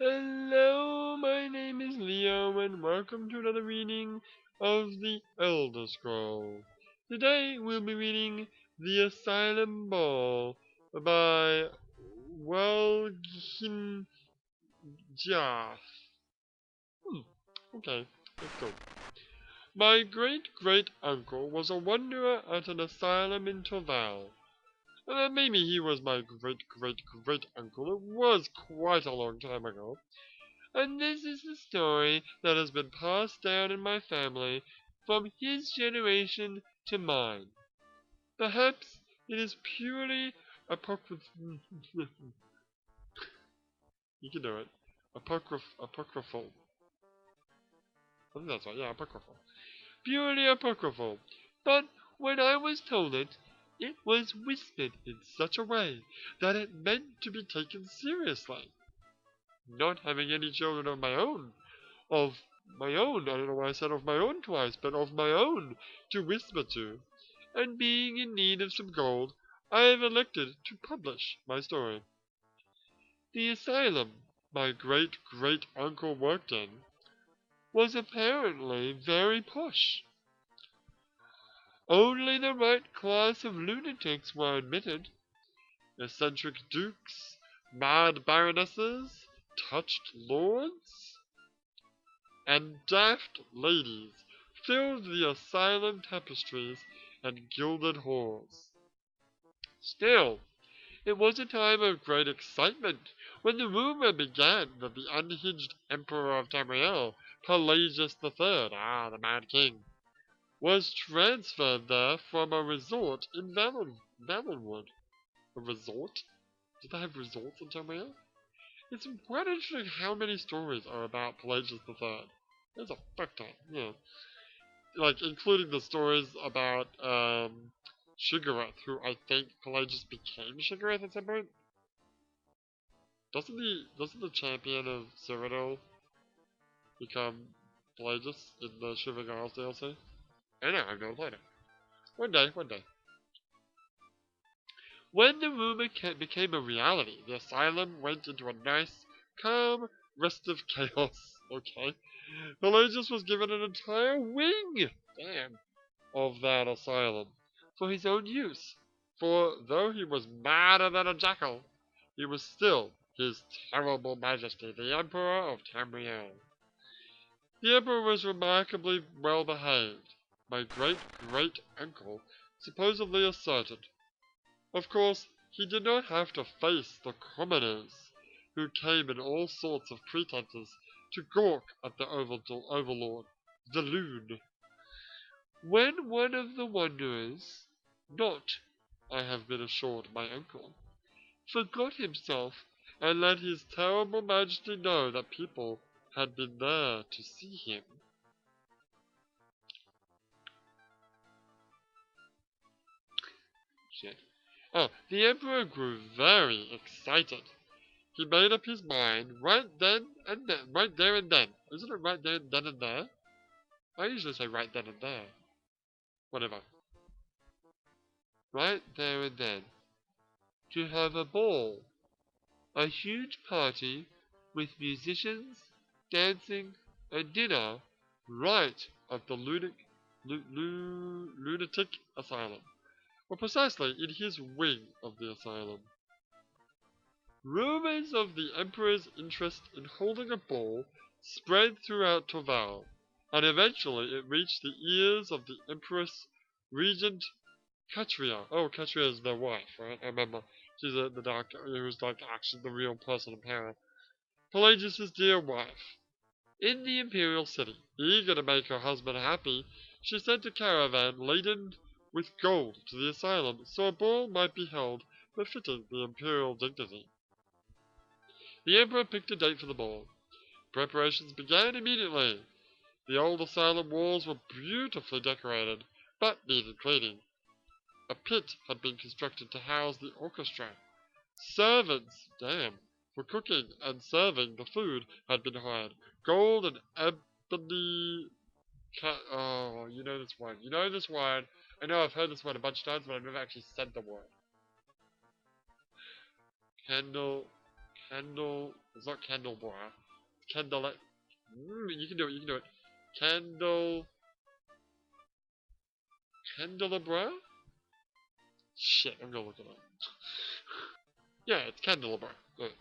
Hello, my name is Leo, and welcome to another reading of the Elder Scroll. Today we'll be reading The Asylum Ball by Welgin Jaff. Okay, let's go. My great-great-uncle was a wanderer at an asylum in Torval. Maybe he was my great-great-great-uncle. It was quite a long time ago. And this is the story that has been passed down in my family from his generation to mine. Perhaps it is purely apocryphal. You can do it. Apocryphal. I think that's right, yeah, apocryphal. Purely apocryphal. But when I was told it, it was whispered in such a way that it meant to be taken seriously. Not having any children of my own, I don't know why I said of my own twice, but of my own to whisper to, and being in need of some gold, I have elected to publish my story. The asylum my great-great-uncle worked in was apparently very posh. Only the right class of lunatics were admitted. Eccentric dukes, mad baronesses, touched lords, and daft ladies filled the asylum tapestries and gilded halls. Still, it was a time of great excitement when the rumor began that the unhinged Emperor of Tamriel, Pelagius III, the Mad King, was transferred there from a resort in Valenwood. A resort? Did they have resorts in Tamriel? It's quite interesting how many stories are about Pelagius III. There's a fuck ton, yeah. Like, including the stories about, Shigareth, who I think Pelagius became Shigareth at some point. Doesn't the champion of Cyrodiil become Pelagius in the Shivering Isles DLC? I know, I've never played it. One day, one day. When the rumor became a reality, the asylum went into a nice, calm, restive chaos. Okay. Pelagius was given an entire wing, damn, of that asylum for his own use. For though he was madder than a jackal, he was still his terrible majesty, the Emperor of Tamriel. The Emperor was remarkably well behaved, my great-great-uncle supposedly asserted. Of course, he did not have to face the commoners, who came in all sorts of pretenses to gawk at the overlord, the loon. When one of the wanderers, not, I have been assured, my uncle, forgot himself and let his terrible majesty know that people had been there to see him. Shit. Oh, the emperor grew very excited. He made up his mind right then and then, right there and then. Isn't it right there, then and there? I usually say right then and there. Whatever. Right there and then. To have a ball. A huge party with musicians, dancing, and dinner right at the lunatic asylum. Or precisely in his wing of the asylum. Rumors of the Emperor's interest in holding a ball spread throughout Torval, and eventually it reached the ears of the Empress Regent Katria. Oh, Katria is their wife, right? I remember. She's the dark, who's like actually the real person in power. Pelagius' dear wife. In the imperial city, eager to make her husband happy, she sent a caravan laden with gold to the asylum so a ball might be held befitting the imperial dignity. The emperor picked a date for the ball. Preparations began immediately. The old asylum walls were beautifully decorated, but needed cleaning. A pit had been constructed to house the orchestra. Servants, for cooking and serving the food had been hired. Gold and ebony. Oh, you know this word. You know this word. I know I've heard this word a bunch of times, but I've never actually said the word. Candle. Candle. It's not candelabra. It's candle. You can do it. You can do it. Candle. Candelabra? Shit, I'm gonna look it up. Yeah, it's candelabra. Good.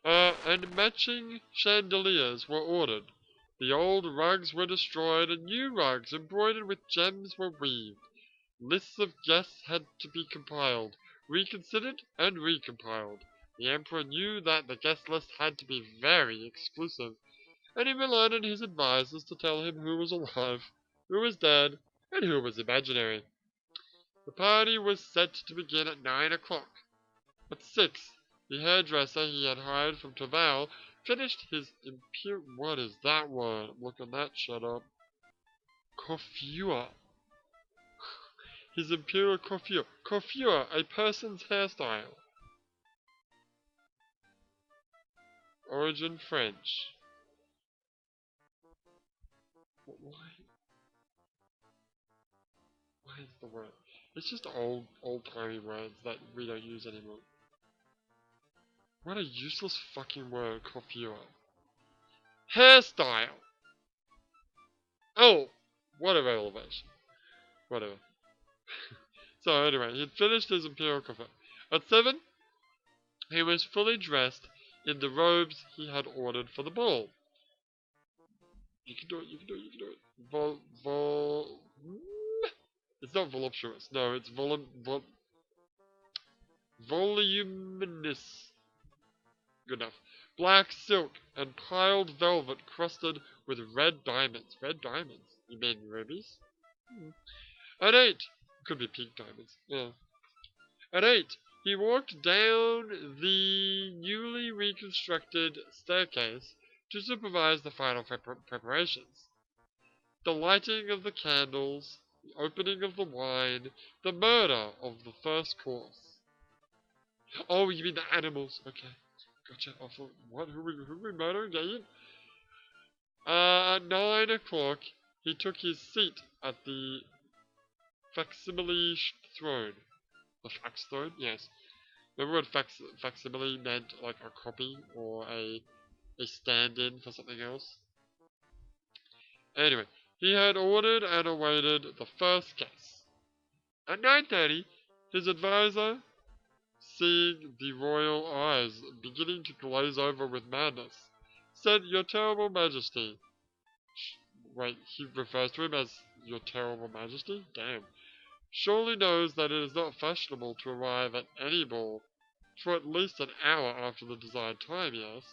And matching chandeliers were ordered. The old rugs were destroyed and new rugs embroidered with gems were weaved. Lists of guests had to be compiled, reconsidered, and recompiled. The emperor knew that the guest list had to be very exclusive, and he relied on his advisors to tell him who was alive, who was dead, and who was imaginary. The party was set to begin at 9 o'clock. At 6, the hairdresser he had hired from Taval finished his imperial... What is that word? I'm looking that shit up. Coiffure. His imperial coiffure. Coiffure, a person's hairstyle. Origin French. Why? Why is the word? It's just old-timey words that we don't use anymore. What a useless fucking word, coiffure. Hairstyle! Oh! What a elevation. Whatever. So anyway, he'd finished his imperial coiffure. At 7, he was fully dressed in the robes he had ordered for the ball. You can do it, you can do it, you can do it. It's not voluptuous. No, it's voluminous. Good enough. Black silk and piled velvet crusted with red diamonds. Red diamonds? You mean rubies? At 8, could be pink diamonds. Yeah. At 8, he walked down the newly reconstructed staircase to supervise the final preparations. The lighting of the candles, the opening of the wine, the murder of the first course. Oh, you mean the animals? Okay. Gotcha. I thought, what? Who are we murdering? Gideon? At 9 o'clock, he took his seat at the facsimile throne. The fax throne? Yes. Remember what facsimile meant, like a copy or a stand-in for something else? Anyway, he had ordered and awaited the first case. At 9:30, his advisor, seeing the royal eyes beginning to glaze over with madness, said, "Your terrible majesty." Wait, he refers to him as Your Terrible Majesty? Damn. Surely knows that it is not fashionable to arrive at any ball for at least an hour after the desired time, yes?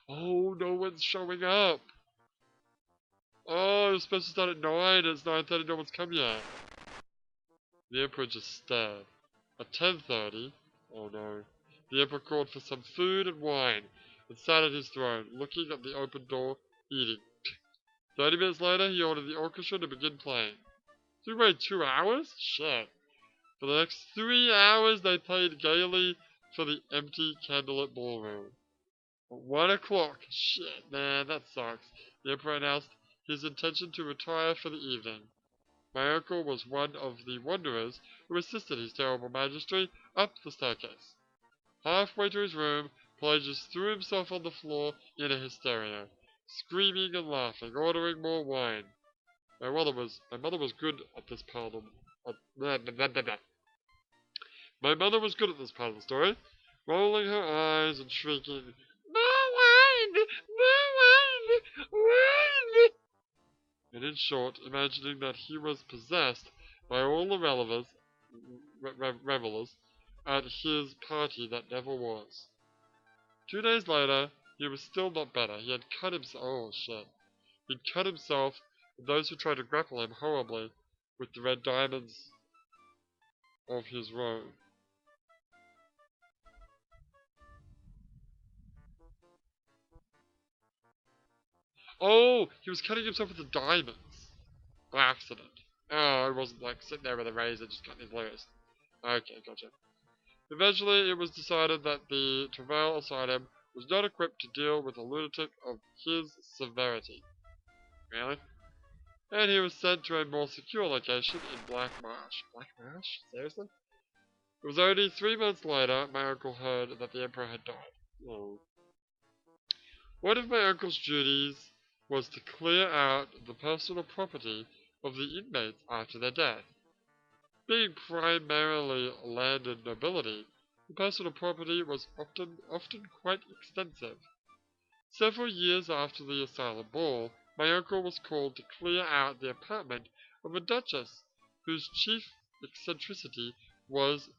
Oh, no one's showing up! Oh, it was supposed to start at 9, it's 9:30, no one's come yet. The Emperor just stared. At 10:30, oh no, the Emperor called for some food and wine, and sat at his throne, looking at the open door, eating. 30 minutes later, he ordered the orchestra to begin playing. So we waited 2 hours? Shit. For the next 3 hours, they played gaily for the empty candlelit ballroom. At 1 o'clock, shit, man, that sucks. The Emperor announced his intention to retire for the evening. My uncle was one of the wanderers who assisted his terrible majesty up the staircase. Halfway to his room, Pelagius threw himself on the floor in a hysteria, screaming and laughing, ordering more wine. My mother was good at this part of My mother was good at this part of the story, rolling her eyes and shrieking, "More wine! More wine! Wine!" And in short, imagining that he was possessed by all the revelers at his party that never was. 2 days later, he was still not better. He had cut himself. Oh shit. He'd cut himself and those who tried to grapple him horribly with the red diamonds of his robe. Oh, he was cutting himself with the diamonds by accident. Oh, it wasn't like sitting there with a razor just cutting his layers. Okay, gotcha. Eventually, it was decided that the Travail Asylum was not equipped to deal with a lunatic of his severity. Really? And he was sent to a more secure location in Black Marsh. Black Marsh? Seriously? It was only 3 months later my uncle heard that the emperor had died. Oh. One of my uncle's duties was to clear out the personal property of the inmates after their death. Being primarily landed nobility, the personal property was often quite extensive. Several years after the Asylum ball, my uncle was called to clear out the apartment of a duchess, whose chief eccentricity was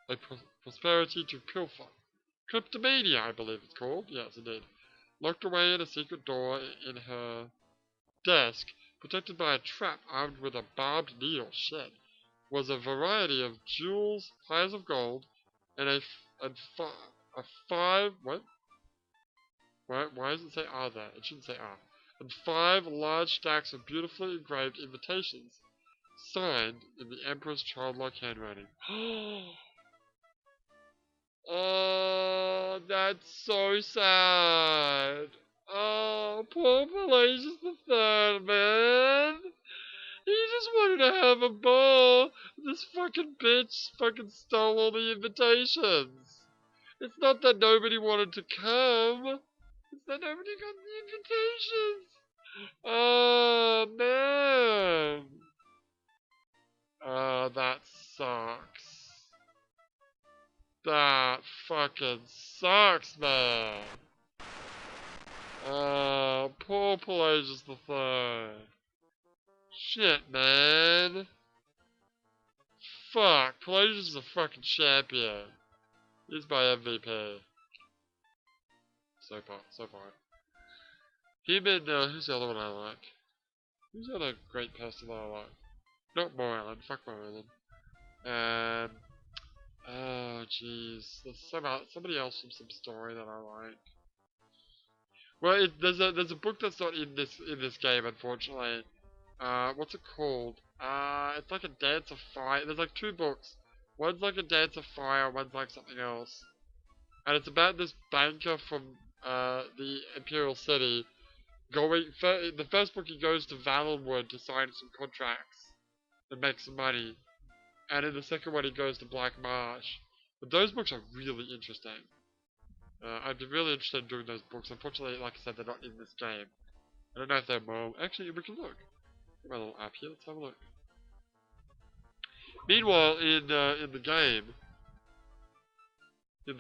a prosperity to pilfer. Kleptomania, I believe it's called. Yes, indeed. Locked away in a secret door in her desk, protected by a trap armed with a barbed needle shed, was a variety of jewels, piles of gold, and a five. What? Why does it say R there? It shouldn't say R. And 5 large stacks of beautifully engraved invitations, signed in the Emperor's childlike handwriting. Oh, that's so sad. Oh, poor Pelagius the Third, man. He just wanted to have a ball. This fucking bitch fucking stole all the invitations. It's not that nobody wanted to come. It's that nobody got the invitations. Oh, man. Oh, that sucks. That fucking sucks, man. Oh, poor Pelagius the Third. Shit, man. Fuck, Pelagius is a fucking champion. He's my MVP. So far. Him and, who's the other one I like? Who's the other great person that I like? Not Moreland, fuck Moreland. Oh jeez, there's somebody else from some story that I like. Well, there's a book that's not in this game, unfortunately. What's it called? It's like a Dance of Fire. There's like 2 books. One's like a Dance of Fire, one's like something else. And it's about this banker from the Imperial City going. The first book he goes to Valenwood to sign some contracts and make some money, and in the second one he goes to Black Marsh. But those books are really interesting. I'd be really interested in doing those books. Unfortunately, like I said, they're not in this game. I don't know if they're more. Actually, we can look. Got my little app here. Let's have a look. Meanwhile, in the game, if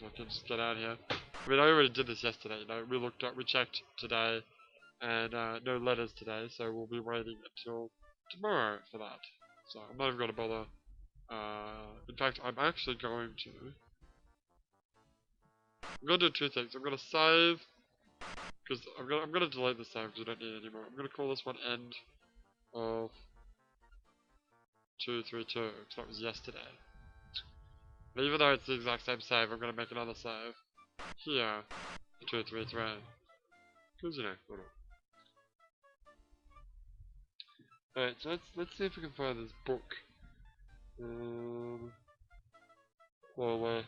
I can just get out here. I mean, I already did this yesterday. You know, we checked today, and no letters today, so we'll be waiting until tomorrow for that. So I'm not even going to bother. In fact, I'm actually going to. I'm going to do 2 things. I'm going to save, because I'm going to delete the save because we don't need it anymore. I'm going to call this one end of 232 because that was yesterday. But even though it's the exact same save, I'm going to make another save here, 233. Because, you know, hold on. Alright, so let's see if we can find this book. Well,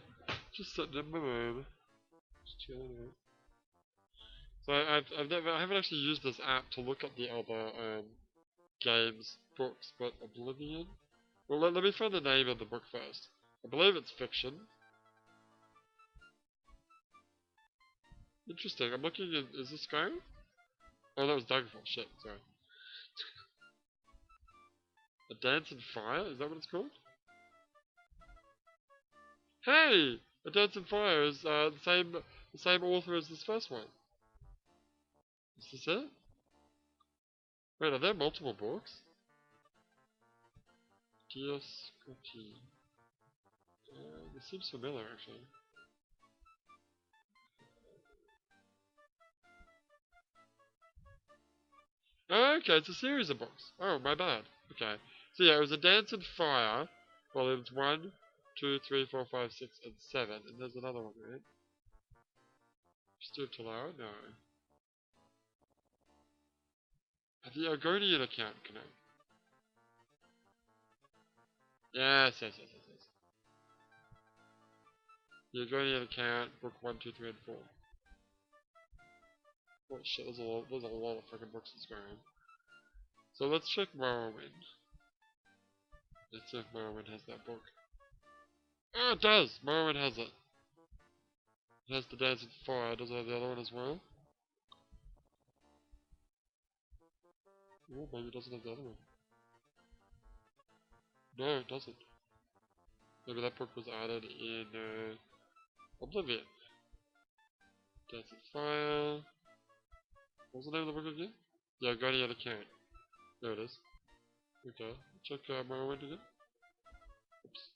just sitting in my room, just chilling out. So I haven't actually used this app to look at the other games books, but Oblivion. Well, let me find the name of the book first. I believe it's fiction. Interesting. I'm looking at. Is this game? Oh, that was Daggerfall. Shit, sorry. A Dance in Fire? Is that what it's called? Hey! A Dance in Fire is the same author as this first one. Is this it? Wait, are there multiple books? TES. This seems familiar, actually. Oh, okay, it's a series of books. Oh, my bad. Okay. So yeah, it was A Dance in Fire, volumes 1, 2, 3, 4, 5, 6, and 7. And there's another one, right? Stuart Talaro? No. The Argonian account connect. Yes. The Argonian account, book 1, 2, 3, and 4. Oh shit, there's a lot of fucking books that's going on. So let's check Morrowind. Let's see if Morrowind has that book. Oh, it does! Morrowind has it. It has the Dance of Fire. Does it have the other one as well? Oh, maybe it doesn't have the other one. No, it doesn't. Maybe that book was added in Oblivion. Dance of Fire. What was the name of the book again? Yeah, Guardian Account. There it is. Okay, check Morrowind again. Oops.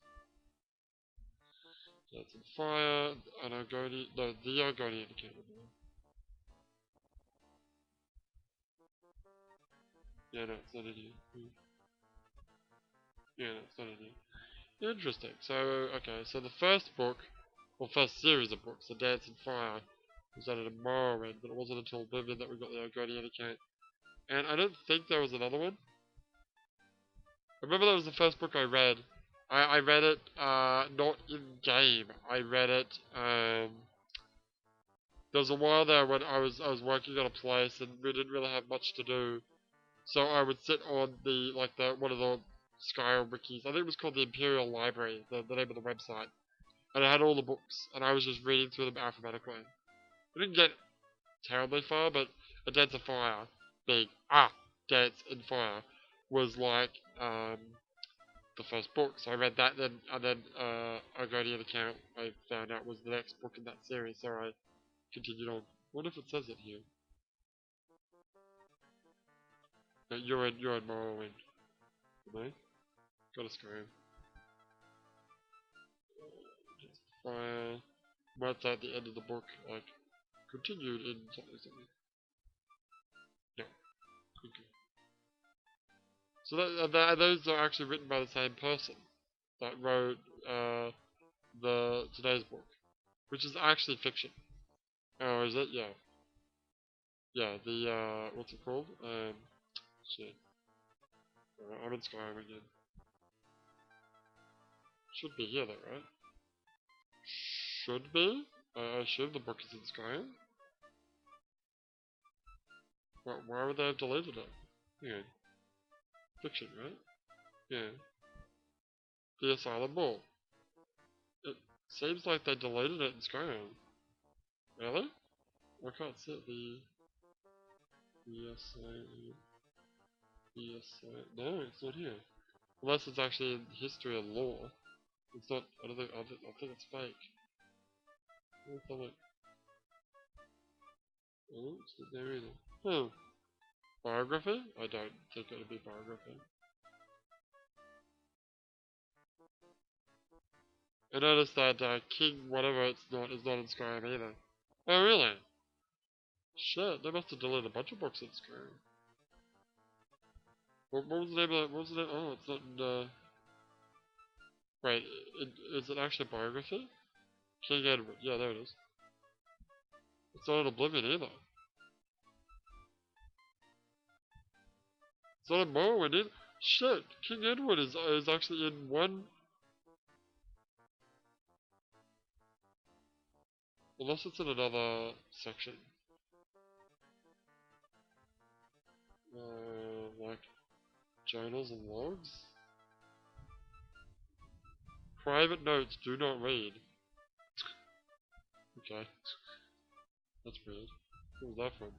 Dance of Fire. And Guardian. No, the Guardian Account. Yeah, no, it's not in here. Yeah, no, it's not in here. Interesting. So, okay, so the first book, or first series of books, The Dance and Fire, was added in Morrowind, but it wasn't until Oblivion that we got the Guardian Account. And I don't think there was another one. I remember that was the first book I read. I read it, not in-game. I read it, there was a while there when I was working at a place and we didn't really have much to do. So I would sit on one of the Skyrim wikis. I think it was called the Imperial Library, the name of the website. And I had all the books, and I was just reading through them alphabetically. I didn't get terribly far, but A Dance of Fire, being Dance and Fire, was like the first book. So I read that, and then A Guardian Account I found out was the next book in that series. So I continued on. What if it says it here? No, you're in Morrowind. No? Got a Skyrim. Fire. Might say at the end of the book, like, continued in something. No. Okay. So those are actually written by the same person that wrote the today's book, which is actually fiction. Oh, is it? Yeah. Yeah, the, what's it called? Shit. I'm in Skyrim again. Should be here though, right? Should be? I assume the book is in Skyrim. Why would they have deleted it? Hang on. Fiction, right? Yeah. The Asylum Ball. It seems like they deleted it in Skyrim. Really? I can't see it. The Asylum. No, it's not here. Unless it's actually in history and lore. It's not. I think it's fake. Let's have a look. Oh, it's not there either. Huh. Biography? I don't think it would be biography. I noticed that King whatever it's not is not in Skyrim either. Oh really? Shit, they must have deleted a bunch of books in Skyrim. What was the name of that? What was the name? Oh, it's not in, wait, is it actually a biography? King Edward, yeah, there it is. It's not in Oblivion either. It's not in Morrowind either. Shit, King Edward is actually in one. Unless it's in another section. Like journals and logs? Private notes do not read. Okay. That's weird. Where was that from?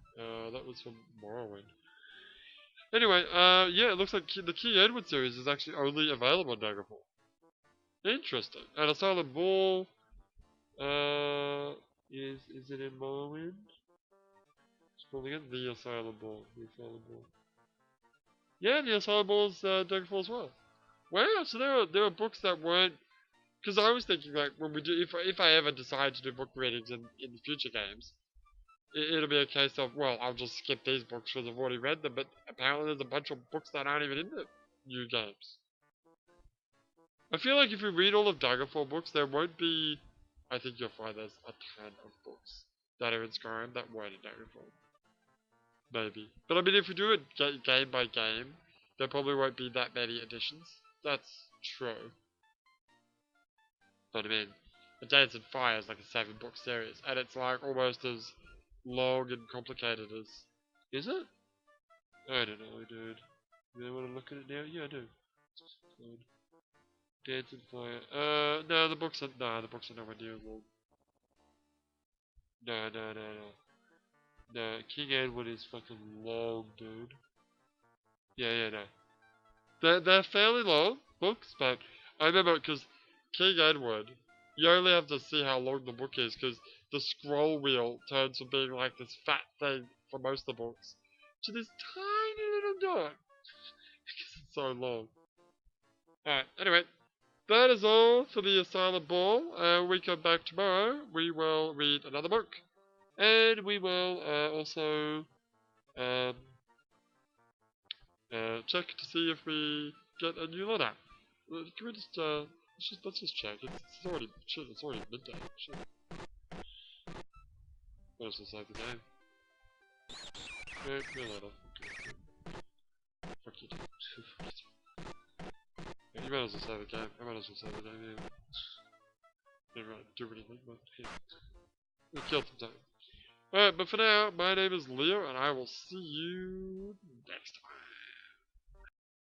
That was from Morrowind. Anyway, yeah, it looks like the King Edward series is actually only available on Daggerfall. Interesting. And Asylum Ball, is it in Morrowind? Scrolling again, the Asylum Ball, the Asylum Ball. Yeah, the Asylum Ball's Daggerfall as well. Wow, so there are books that weren't. Because I was thinking like when we do, if I ever decide to do book readings in future games, it'll be a case of, well, I'll just skip these books because I've already read them, but apparently there's a bunch of books that aren't even in the new games. I feel like if you read all of Daggerfall books, there won't be. I think you'll find there's a ton of books that are in Skyrim that weren't in Daggerfall. Maybe. But I mean, if we do it game by game, there probably won't be that many additions. That's true. But I mean, A Dance and Fire is like a 7-book series, and it's like almost as long and complicated as. Is it? I don't know, dude. You want to look at it now? Yeah, I do. Dancing Fire. No, the books are nowhere near long. No. No, King Edward is fucking long, dude. Yeah, no. They're fairly long books, but I remember because King Edward, you only have to see how long the book is because the scroll wheel turns from being like this fat thing for most of the books to this tiny little dot because it's so long. Alright, anyway, that is all for the Asylum Ball. We come back tomorrow. We will read another book. And we will also um, check to see if we get a new letter. Can we just, let's just check. It's already, shit, it's already midday. Shit. Might as well save the game. No letter. Fuck you. Yeah, you might as well save the game. I might as well save the game, yeah. Never really do anything, but yeah. We killed some time. Alright, but for now, my name is Leo, and I will see you